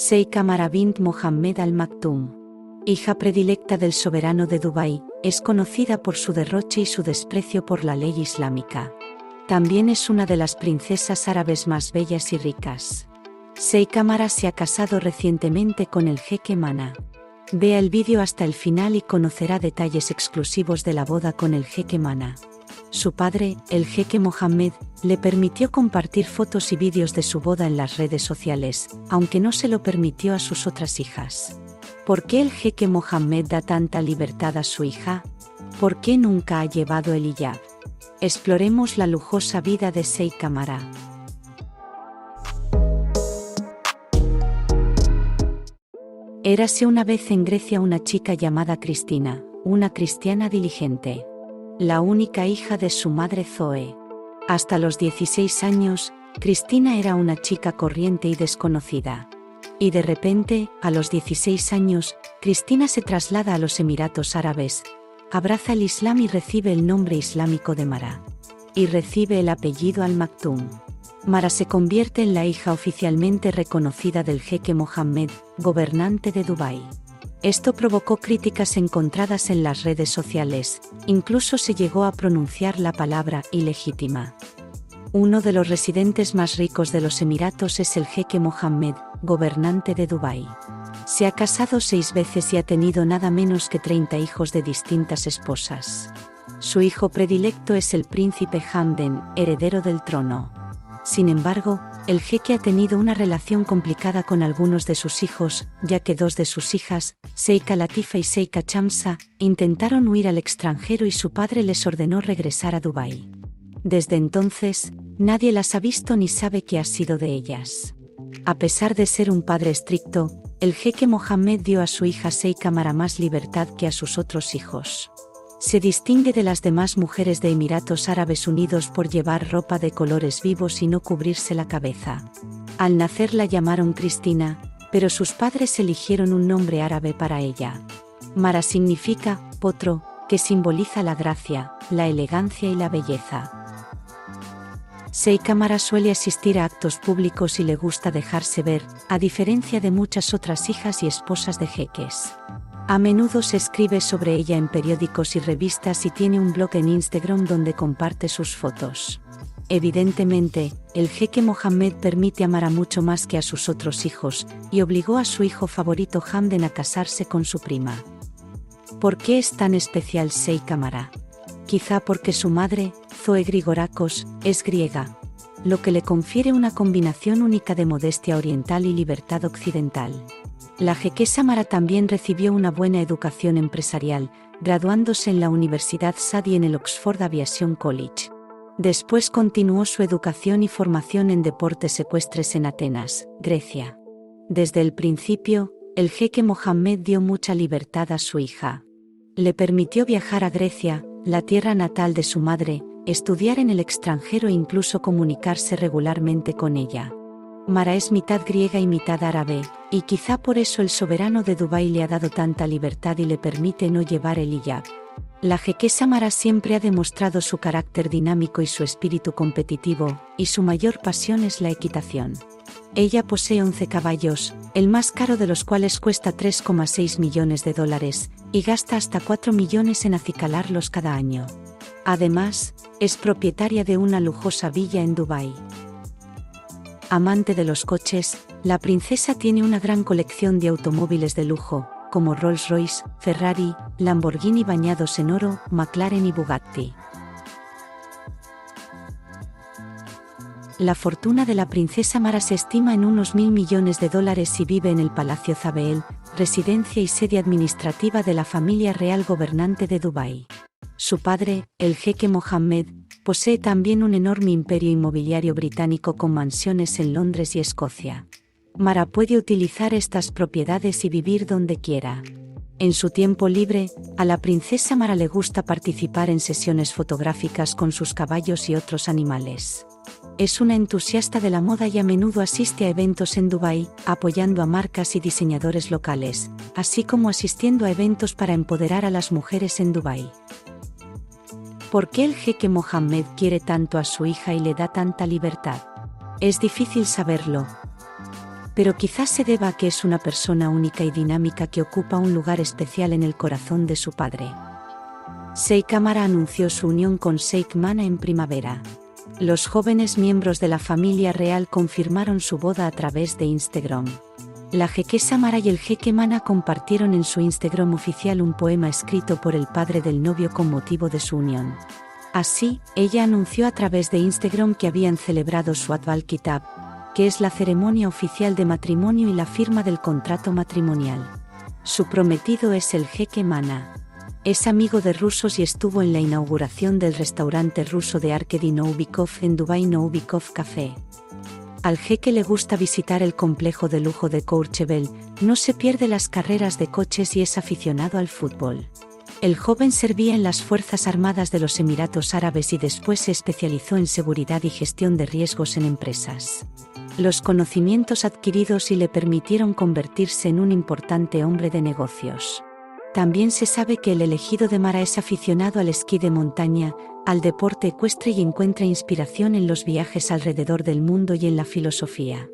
Sheikha Mara bint Mohammed Al Maktoum, hija predilecta del soberano de Dubái, es conocida por su derroche y su desprecio por la ley islámica. También es una de las princesas árabes más bellas y ricas. Sheikha Mara se ha casado recientemente con el jeque Mana. Vea el vídeo hasta el final y conocerá detalles exclusivos de la boda con el jeque Mana. Su padre, el jeque Mohammed, le permitió compartir fotos y vídeos de su boda en las redes sociales, aunque no se lo permitió a sus otras hijas. ¿Por qué el jeque Mohammed da tanta libertad a su hija? ¿Por qué nunca ha llevado el hijab? Exploremos la lujosa vida de Sheikha Mara. Érase una vez en Grecia una chica llamada Cristina, una cristiana diligente. La única hija de su madre Zoe. Hasta los 16 años, Cristina era una chica corriente y desconocida. Y de repente, a los 16 años, Cristina se traslada a los Emiratos Árabes, abraza el Islam y recibe el nombre islámico de Mara. Y recibe el apellido Al Maktoum. Mara se convierte en la hija oficialmente reconocida del jeque Mohammed, gobernante de Dubái. Esto provocó críticas encontradas en las redes sociales, incluso se llegó a pronunciar la palabra ilegítima. Uno de los residentes más ricos de los Emiratos es el jeque Mohammed, gobernante de Dubái. Se ha casado 6 veces y ha tenido nada menos que 30 hijos de distintas esposas. Su hijo predilecto es el príncipe Hamden, heredero del trono. Sin embargo, el jeque ha tenido una relación complicada con algunos de sus hijos, ya que 2 de sus hijas, Sheikha Latifa y Sheikha Chamsa, intentaron huir al extranjero y su padre les ordenó regresar a Dubái. Desde entonces, nadie las ha visto ni sabe qué ha sido de ellas. A pesar de ser un padre estricto, el jeque Mohammed dio a su hija Sheikha Mara más libertad que a sus otros hijos. Se distingue de las demás mujeres de Emiratos Árabes Unidos por llevar ropa de colores vivos y no cubrirse la cabeza. Al nacer la llamaron Cristina, pero sus padres eligieron un nombre árabe para ella. Mara significa potro, que simboliza la gracia, la elegancia y la belleza. Sheikha Mara suele asistir a actos públicos y le gusta dejarse ver, a diferencia de muchas otras hijas y esposas de jeques. A menudo se escribe sobre ella en periódicos y revistas y tiene un blog en Instagram donde comparte sus fotos. Evidentemente, el jeque Mohammed permite amar a mucho más que a sus otros hijos, y obligó a su hijo favorito Hamden a casarse con su prima. ¿Por qué es tan especial Sheikha Mara? Quizá porque su madre, Zoe Grigorakos, es griega, lo que le confiere una combinación única de modestia oriental y libertad occidental. La jequesa Mara también recibió una buena educación empresarial, graduándose en la Universidad Sadi y en el Oxford Aviation College. Después continuó su educación y formación en deportes ecuestres en Atenas, Grecia. Desde el principio, el jeque Mohammed dio mucha libertad a su hija. Le permitió viajar a Grecia, la tierra natal de su madre, estudiar en el extranjero e incluso comunicarse regularmente con ella. Mara es mitad griega y mitad árabe, y quizá por eso el soberano de Dubái le ha dado tanta libertad y le permite no llevar el hijab. La jequesa Mara siempre ha demostrado su carácter dinámico y su espíritu competitivo, y su mayor pasión es la equitación. Ella posee 11 caballos, el más caro de los cuales cuesta $3,6 millones, y gasta hasta 4 millones en acicalarlos cada año. Además, es propietaria de una lujosa villa en Dubái. Amante de los coches, la princesa tiene una gran colección de automóviles de lujo, como Rolls-Royce, Ferrari, Lamborghini bañados en oro, McLaren y Bugatti. La fortuna de la princesa Mara se estima en unos $1.000 millones y vive en el Palacio Zabeel, residencia y sede administrativa de la familia real gobernante de Dubái. Su padre, el jeque Mohammed, posee también un enorme imperio inmobiliario británico con mansiones en Londres y Escocia. Mara puede utilizar estas propiedades y vivir donde quiera. En su tiempo libre, a la princesa Mara le gusta participar en sesiones fotográficas con sus caballos y otros animales. Es una entusiasta de la moda y a menudo asiste a eventos en Dubái, apoyando a marcas y diseñadores locales, así como asistiendo a eventos para empoderar a las mujeres en Dubái. ¿Por qué el jeque Mohammed quiere tanto a su hija y le da tanta libertad? Es difícil saberlo. pero quizás se deba a que es una persona única y dinámica que ocupa un lugar especial en el corazón de su padre. Sheikh Amara anunció su unión con Sheikh Mana en primavera. Los jóvenes miembros de la familia real confirmaron su boda a través de Instagram. La jequesa Amara y el jeque Mana compartieron en su Instagram oficial un poema escrito por el padre del novio con motivo de su unión. Así, ella anunció a través de Instagram que habían celebrado su Adval Kitab, que es la ceremonia oficial de matrimonio y la firma del contrato matrimonial. Su prometido es el jeque Mana. Es amigo de rusos y estuvo en la inauguración del restaurante ruso de Arkady Novikov en Dubai Novikov Café. Al jeque le gusta visitar el complejo de lujo de Courchevel, no se pierde las carreras de coches y es aficionado al fútbol. El joven servía en las Fuerzas Armadas de los Emiratos Árabes y después se especializó en seguridad y gestión de riesgos en empresas. Los conocimientos adquiridos le permitieron convertirse en un importante hombre de negocios. También se sabe que el elegido de Mara es aficionado al esquí de montaña, al deporte ecuestre y encuentra inspiración en los viajes alrededor del mundo y en la filosofía.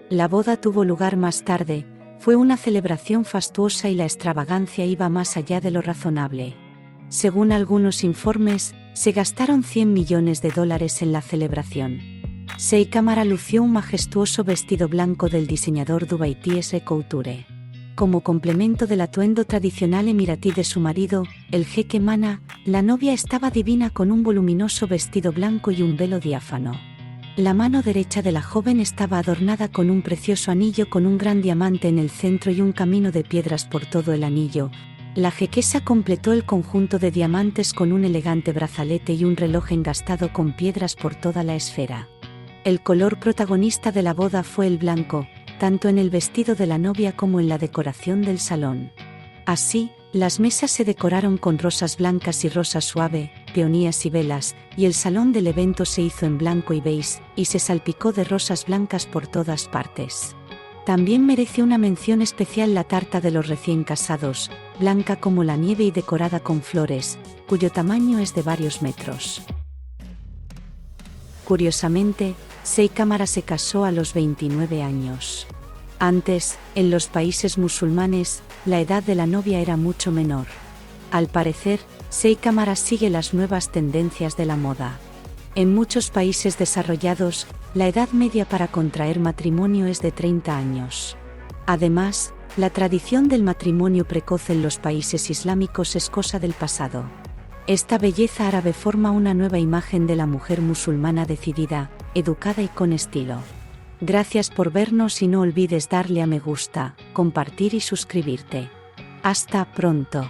La boda tuvo lugar más tarde, fue una celebración fastuosa y la extravagancia iba más allá de lo razonable. Según algunos informes, se gastaron $100 millones en la celebración. Sheikh Amara lució un majestuoso vestido blanco del diseñador dubaití S. Couture. Como complemento del atuendo tradicional emiratí de su marido, el jeque Mana, la novia estaba divina con un voluminoso vestido blanco y un velo diáfano. La mano derecha de la joven estaba adornada con un precioso anillo con un gran diamante en el centro y un camino de piedras por todo el anillo. La jequesa completó el conjunto de diamantes con un elegante brazalete y un reloj engastado con piedras por toda la esfera. El color protagonista de la boda fue el blanco, tanto en el vestido de la novia como en la decoración del salón. Así, las mesas se decoraron con rosas blancas y rosa suave, peonías y velas, y el salón del evento se hizo en blanco y beige, y se salpicó de rosas blancas por todas partes. También merece una mención especial la tarta de los recién casados, blanca como la nieve y decorada con flores, cuyo tamaño es de varios metros. Curiosamente, Sheikh Amara se casó a los 29 años. Antes, en los países musulmanes, la edad de la novia era mucho menor. Al parecer, Sheikh Amara sigue las nuevas tendencias de la moda. En muchos países desarrollados, la edad media para contraer matrimonio es de 30 años. Además, la tradición del matrimonio precoz en los países islámicos es cosa del pasado. Esta belleza árabe forma una nueva imagen de la mujer musulmana decidida, educada y con estilo. Gracias por vernos y no olvides darle a me gusta, compartir y suscribirte. Hasta pronto.